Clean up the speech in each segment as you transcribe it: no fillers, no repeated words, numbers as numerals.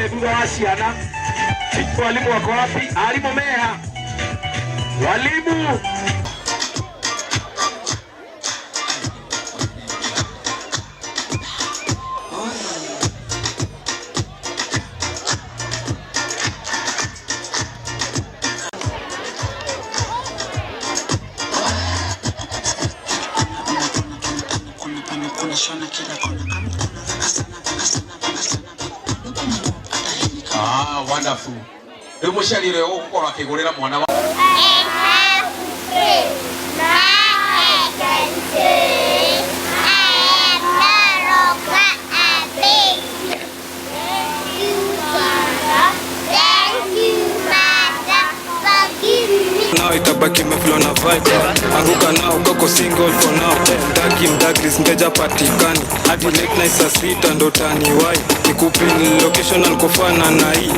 me thutha wa ciana. Walimu wako wapi? Alimu meha. Walimu. Wonderful. Umushali leo uko akigurira mwana wa itabaki meflow na vibe. Anguka nao koko single for now. Mdagi mdagris mteja patikani. Hadi late night saa 6 ndo taniwai. Nikupi location alikofana na hii.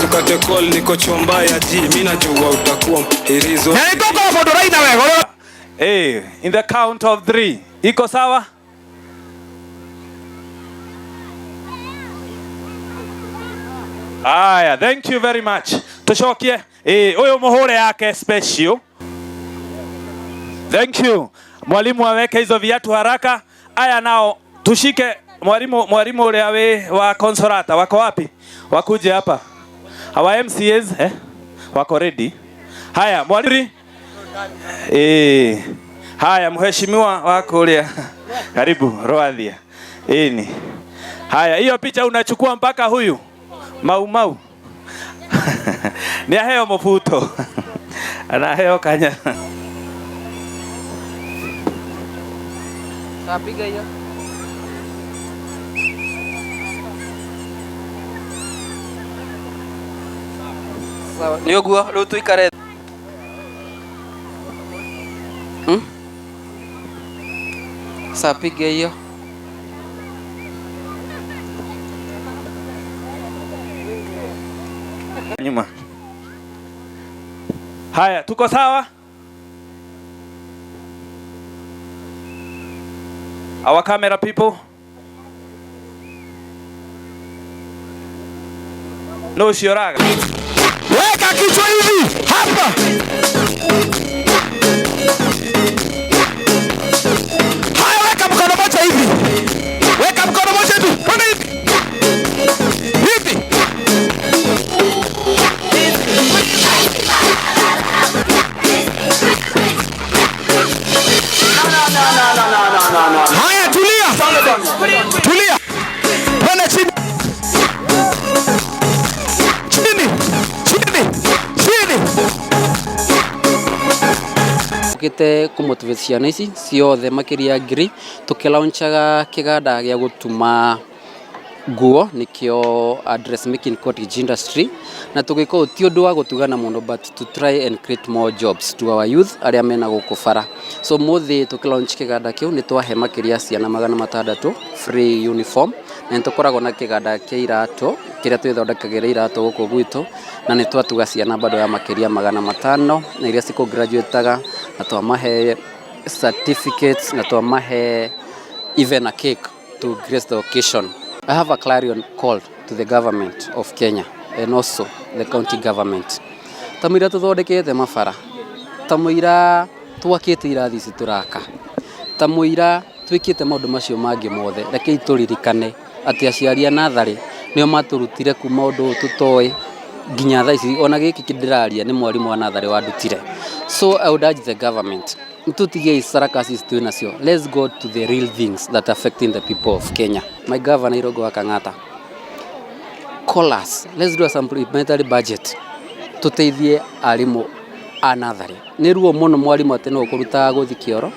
Sukate call niko chomba ya G. Mimi najua utakuwa hirizo. Nitoka photo right na wewe. Hey, in the count of 3. Iko sawa? Aya, thank you very much. Tushokie. Huyo muhuri yake special. Thank you. Mwalimu aweke hizo viatu haraka. Aya nao tushike mwalimu ule awe wa consolata wako wapi? Wakuje hapa. Hawa MCAs wako ready. Haya, mwalimu. Haya, mheshimiwa wako ule. Karibu Roadhia. Ni. Haya, hiyo picha unachukua mpaka huyu. Mau. Ni aheo mafuto. Ana heo kanya. Sapiga hiyo. Sawa, niyo gua lutu ikare. Sapiga hiyo. Nyuma. Haya, tuko sawa? Our camera people. No shioraga. Weka kichwa hivi hapa. Haya, weka mkono moja hivi. Weka mkono moja tu. Kama hivi. Hivi. No. Haya, tulia. Tulia. Pona chini. Tukite kumotivate ciana ici ciothe makiria ngiri tukilaunchaga kiganda gya gutuma nguo nikio address making cottage industry na tugiko ti undu wa gutugana muno but to try and create more jobs to our youth aria mena gukubara. So muthi tukilaunch kiganda kiu ni twahe makiria ciana 600 free uniform na nitukoragwo na kiganda kia irato kiria twithondekagira irato guku gwitu na ni twatuga ciana bado ya makiria 500 na iria ciko graduataga na twamahe certificates na twamahe even a cake to grace the occasion. I have a clarion call to the government of Kenya and also the county government. Tamira tuthondekete mabara. Tamira twakite irathi cituraka. Tamira twikite maundu macio mangi mothe. Reke ituririkane ati aciari a nathari nio maturutire kuma undu tutoi nginya thaa ici ona giki kindiraria ni mwarimu wa nathari wa ndutire. So I would urge the government tutige sarakasi tuinacio. Let's go to the real things that are affecting the people of Kenya. My governor Irogo Akang'ata, call us. Let's do a supplementary budget. Tuteithie arimu a nathari. Ni ruo muno mwarimu ati no kuruta guthi kioro,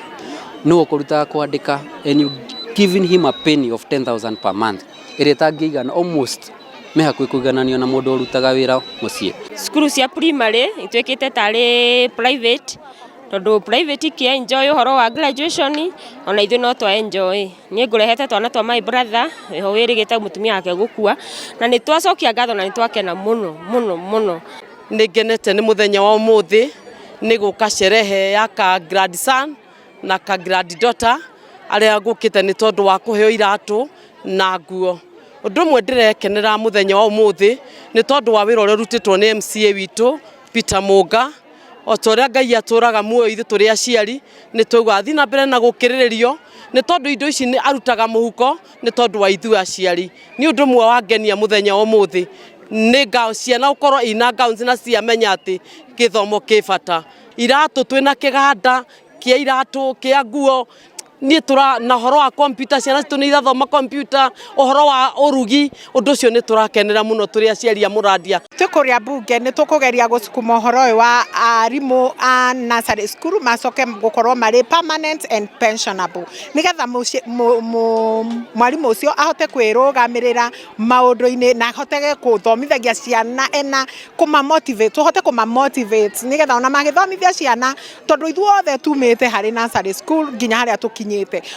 no kuruta kwandika, and you giving him a penny of 10,000 per month. Iretangigana almost me hakuhi kugananio na mundu urutaga wira mucie. Skuru cia primary itwekete tari private. Tondu private ki enjoy horo wa graduation ona ithu no twa enjoy ni ngurehete twana twa my brother ho wirigite mutumia wake gukua na ni twacokia ngatho na ni twakena muno nigenete ni muthenya wa umuthi ni guka sherehe ya ka grandson na ka granddaughter aria gukite ni tondu wa kuheo iratu na nguo Undu mwe ndirekenera muthenya wa umuthi ni tondu wa wira uria rutitwo ni MCA witu Peter Mūng'a otoria Ngai aturaga muoyo ithu turi aciari ni tugwa thi na mbere na gukiriririo ni tondu indo ici ni arutaga muhuko ni tondu wa ithu aciari ni undu mwe wangenia muthenya wa umuthi ni ngao ciana ukorwo ina ngao na ciamenya ati githomo kibata iratu twina kiganda kia iratu kia nguo ni tura na horo wa computer ciana citu ni irathoma computer uhoro wa urugi undu ucio ni turakenera muno turi aciari a Mũrandia tukuria bunge ni tukugeria gucukuma uhoro wa arimu a nursery school macoke gukorwo mari permanent and pensionable nigetha mwarimu ucio ahote kwirugamirira maundu-ini na ahote guthomithagia ciana ena kuma motivate tuhote kuma motivate nigetha ona magithomithia ciana tondu ithuothe tumite hari nursery school nginya haria tukinyite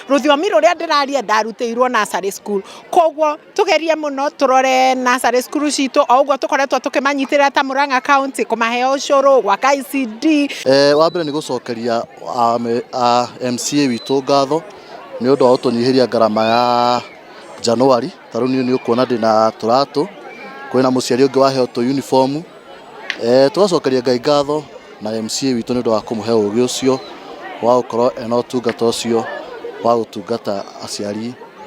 ruthiomi ruria ndiraria ndarutiirwo nursery school kogwo tugerie muno turore nursery school citu o uguo tukoretwo tukimanyitira ta Mūrang'A county kumahe ucuru gwa ICD wa mbere ni gucokeria MCA witu ngatho ni undu wa utunyihiria ngarama ya January taru ni ukuona ndina turatu kwina muciari ungi wahe to uniform tugacokeria Ngai ngatho na MCA witu ni undu wa kumuhe ugi ucio wa ukorwo ena utungata ucio wa utungata aciari